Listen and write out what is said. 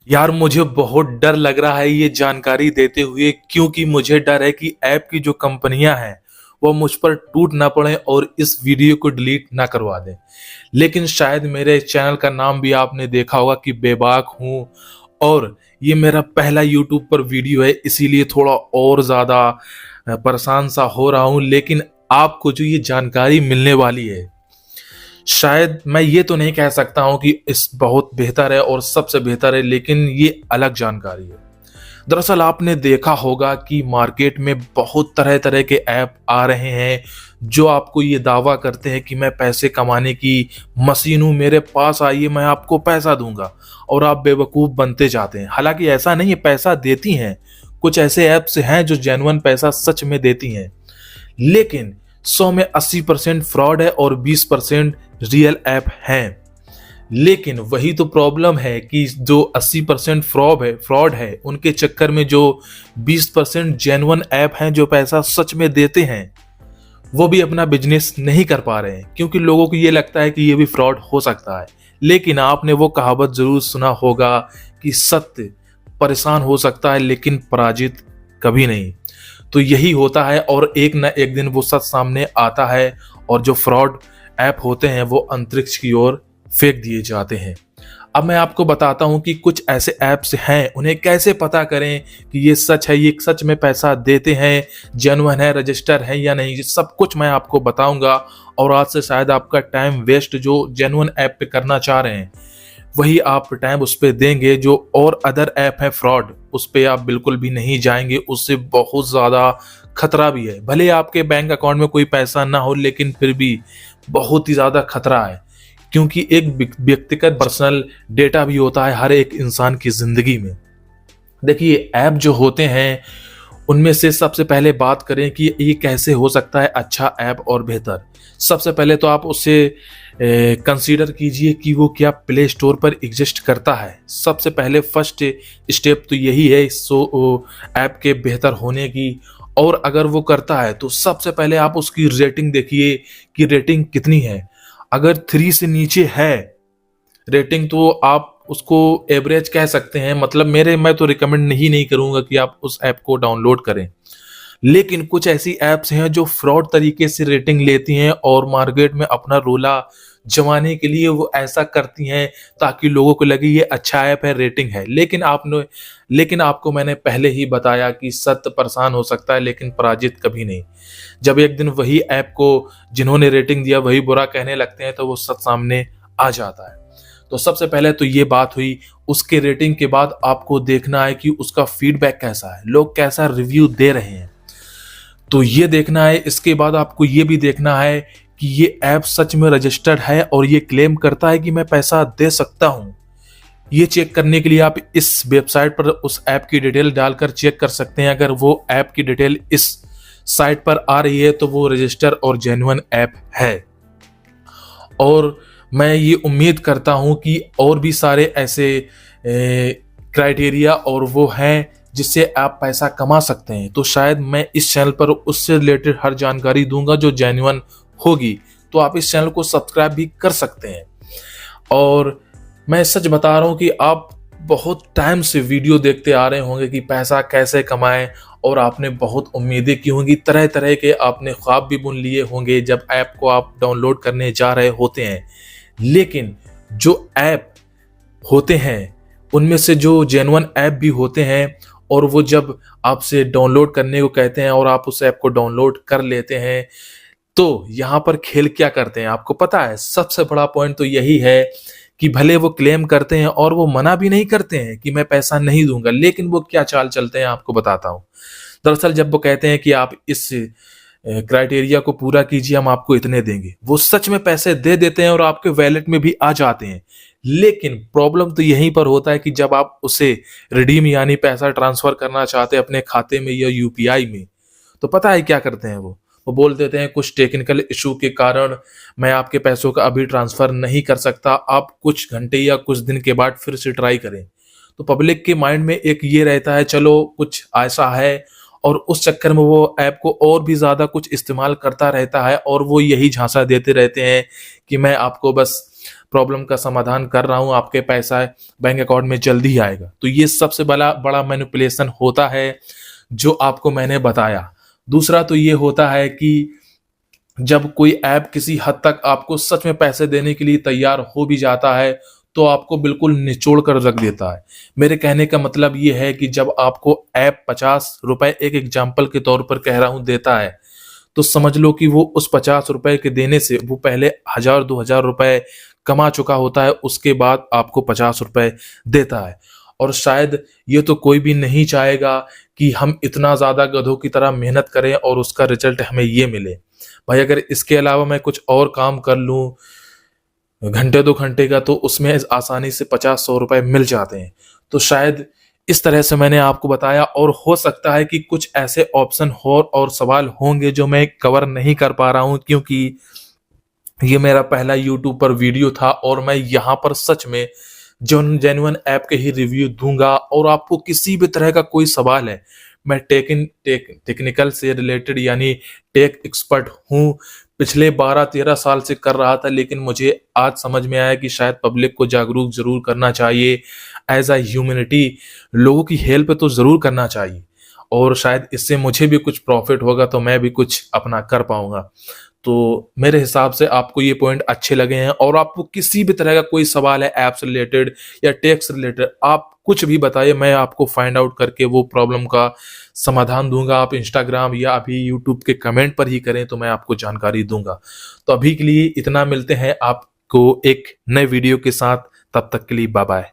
यार मुझे बहुत डर लग रहा है ये जानकारी देते हुए, क्योंकि मुझे डर है कि ऐप की जो कंपनियां हैं वो मुझ पर टूट ना पड़े और इस वीडियो को डिलीट ना करवा दें। लेकिन शायद मेरे चैनल का नाम भी आपने देखा होगा कि बेबाक हूँ, और ये मेरा पहला यूट्यूब पर वीडियो है, इसीलिए थोड़ा और ज़्यादा परेशान सा हो रहा हूँ। लेकिन आपको जो ये जानकारी मिलने वाली है, शायद मैं ये तो नहीं कह सकता हूं कि इस बहुत बेहतर है और सबसे बेहतर है, लेकिन ये अलग जानकारी है। दरअसल आपने देखा होगा कि मार्केट में बहुत तरह तरह के ऐप आ रहे हैं जो आपको ये दावा करते हैं कि मैं पैसे कमाने की मशीन हूं, मेरे पास आइए मैं आपको पैसा दूंगा, और आप बेवकूफ़ बनते जाते हैं। हालांकि ऐसा नहीं है, पैसा देती हैं। कुछ ऐसे ऐप्स हैं जो जेन्युइन पैसा सच में देती हैं, लेकिन 100 में 80% फ्रॉड है और 20% रियल ऐप हैं। लेकिन वही तो प्रॉब्लम है कि जो 80% फ्रॉड है उनके चक्कर में जो 20% जेन्युइन ऐप हैं जो पैसा सच में देते हैं, वो भी अपना बिजनेस नहीं कर पा रहे हैं, क्योंकि लोगों को ये लगता है कि ये भी फ्रॉड हो सकता है। लेकिन आपने वो कहावत जरूर सुना होगा कि सत्य परेशान हो सकता है लेकिन पराजित कभी नहीं। तो यही होता है, और एक न एक दिन वो सच सामने आता है और जो फ्रॉड ऐप होते हैं वो अंतरिक्ष की ओर फेंक दिए जाते हैं। अब मैं आपको बताता हूं कि कुछ ऐसे ऐप्स हैं, उन्हें कैसे पता करें कि ये सच है, ये सच में पैसा देते हैं, जेन्युइन है, रजिस्टर है या नहीं, ये सब कुछ मैं आपको बताऊंगा। और आज से शायद आपका टाइम वेस्ट जो जेन्युइन ऐप पे करना चाह रहे हैं, वही आप टाइम उस पर देंगे। जो और अदर ऐप है फ्रॉड, उस पर आप बिल्कुल भी नहीं जाएंगे, उससे बहुत ज़्यादा खतरा भी है। भले आपके बैंक अकाउंट में कोई पैसा ना हो, लेकिन फिर भी बहुत ही ज़्यादा खतरा है, क्योंकि एक व्यक्तिगत पर्सनल डेटा भी होता है हर एक इंसान की ज़िंदगी में। देखिए, ऐप जो होते हैं उनमें से सबसे पहले बात करें कि ये कैसे हो सकता है अच्छा ऐप और बेहतर। सबसे पहले तो आप उसे कंसीडर कीजिए कि वो क्या प्ले स्टोर पर एग्जिस्ट करता है। सबसे पहले फर्स्ट स्टेप तो यही है ऐप के बेहतर होने की। और अगर वो करता है तो सबसे पहले आप उसकी रेटिंग देखिए कि रेटिंग कितनी है। अगर 3 से नीचे है रेटिंग तो आप उसको एवरेज कह सकते हैं। मतलब मैं तो रिकमेंड नहीं करूंगा कि आप उस ऐप को डाउनलोड करें। लेकिन कुछ ऐसी ऐप्स हैं जो फ्रॉड तरीके से रेटिंग लेती हैं और मार्केट में अपना रोला जमाने के लिए वो ऐसा करती हैं ताकि लोगों को लगे ये अच्छा ऐप है, रेटिंग है। लेकिन आपको मैंने पहले ही बताया कि सत्य परेशान हो सकता है लेकिन पराजित कभी नहीं। जब एक दिन वही ऐप को जिन्होंने रेटिंग दिया वही बुरा कहने लगते हैं तो वो सच सामने आ जाता है। तो सबसे पहले तो ये बात हुई। उसके रेटिंग के बाद आपको देखना है कि उसका फीडबैक कैसा है, लोग कैसा रिव्यू दे रहे हैं, तो ये देखना है। इसके बाद आपको ये भी देखना है कि ये ऐप सच में रजिस्टर्ड है और ये क्लेम करता है कि मैं पैसा दे सकता हूं। ये चेक करने के लिए आप इस वेबसाइट पर उस ऐप की डिटेल डालकर चेक कर सकते हैं। अगर वो ऐप की डिटेल इस साइट पर आ रही है तो वो रजिस्टर और जेन्युइन ऐप है। और मैं ये उम्मीद करता हूं कि और भी सारे ऐसे क्राइटेरिया और वो हैं जिससे आप पैसा कमा सकते हैं। तो शायद मैं इस चैनल पर उससे रिलेटेड हर जानकारी दूंगा जो जेन्युइन होगी। तो आप इस चैनल को सब्सक्राइब भी कर सकते हैं। और मैं सच बता रहा हूं कि आप बहुत टाइम से वीडियो देखते आ रहे होंगे कि पैसा कैसे कमाएं, और आपने बहुत उम्मीदें की होंगी, तरह तरह के आपने ख्वाब भी बुन लिए होंगे जब ऐप को आप डाउनलोड करने जा रहे होते हैं। लेकिन जो ऐप होते हैं उनमें से जो जेन्युइन ऐप भी होते हैं, और वो जब आपसे डाउनलोड करने को कहते हैं और आप उस ऐप को डाउनलोड कर लेते हैं, तो यहाँ पर खेल क्या करते हैं आपको पता है। सबसे बड़ा पॉइंट तो यही है कि भले वो क्लेम करते हैं और वो मना भी नहीं करते हैं कि मैं पैसा नहीं दूंगा, लेकिन वो क्या चाल चलते हैं आपको बताता हूँ। दरअसल जब वो कहते हैं कि आप इस क्राइटेरिया को पूरा कीजिए, हम आपको इतने देंगे, वो सच में पैसे दे देते हैं और आपके वैलेट में भी आ जाते हैं। लेकिन प्रॉब्लम तो यहीं पर होता है कि जब आप उसे रिडीम यानी पैसा ट्रांसफर करना चाहते हैं अपने खाते में या यूपीआई में, तो पता है क्या करते हैं वो बोल देते हैं कुछ टेक्निकल इशू के कारण मैं आपके पैसों का अभी ट्रांसफर नहीं कर सकता, आप कुछ घंटे या कुछ दिन के बाद फिर से ट्राई करें। तो पब्लिक के माइंड में एक ये रहता है चलो कुछ ऐसा है, और उस चक्कर में वो ऐप को और भी ज़्यादा कुछ इस्तेमाल करता रहता है और वो यही झांसा देते रहते हैं कि मैं आपको बस प्रॉब्लम का समाधान कर रहा हूँ, आपके पैसा बैंक अकाउंट में जल्दी ही आएगा। तो ये सबसे बड़ा बड़ा मैनिपुलेशन होता है जो आपको मैंने बताया। दूसरा तो ये होता है कि जब कोई ऐप किसी हद तक आपको सच में पैसे देने के लिए तैयार हो भी जाता है तो आपको बिल्कुल निचोड़ कर रख देता है। मेरे कहने का मतलब ये है कि जब आपको ऐप 50 रुपए, एक एग्जाम्पल के तौर पर कह रहा हूं, देता है, तो समझ लो कि वो उस 50 रुपए के देने से वो पहले 1000-2000 रुपए कमा चुका होता है, उसके बाद आपको 50 रुपए देता है। और शायद ये तो कोई भी नहीं चाहेगा कि हम इतना ज्यादा गधों की तरह मेहनत करें और उसका रिजल्ट हमें ये मिले। भाई अगर इसके अलावा मैं कुछ और काम कर लूं घंटे 2 घंटे का, तो उसमें आसानी से 50-100 रुपए मिल जाते हैं। तो शायद इस तरह से मैंने आपको बताया, और हो सकता है कि कुछ ऐसे ऑप्शन हो और सवाल होंगे जो मैं कवर नहीं कर पा रहा हूं, क्योंकि ये मेरा पहला यूट्यूब पर वीडियो था और मैं यहाँ पर सच में जेन्युइन ऐप के ही रिव्यू दूंगा। और आपको किसी भी तरह का कोई सवाल है, मैं टेक्निकल से रिलेटेड यानी टेक एक्सपर्ट हूँ, पिछले 12-13 साल से कर रहा था, लेकिन मुझे आज समझ में आया कि शायद पब्लिक को जागरूक जरूर करना चाहिए। एज अ ह्यूमैनिटी लोगों की हेल्प तो जरूर करना चाहिए, और शायद इससे मुझे भी कुछ प्रॉफिट होगा तो मैं भी कुछ अपना कर पाऊंगा। तो मेरे हिसाब से आपको ये पॉइंट अच्छे लगे हैं, और आपको किसी भी तरह का कोई सवाल है ऐप्स रिलेटेड या टेक्स रिलेटेड, आप कुछ भी बताइए, मैं आपको फाइंड आउट करके वो प्रॉब्लम का समाधान दूंगा। आप इंस्टाग्राम या अभी यूट्यूब के कमेंट पर ही करें तो मैं आपको जानकारी दूंगा। तो अभी के लिए इतना, मिलते हैं आपको एक नए वीडियो के साथ, तब तक के लिए बाय बाय।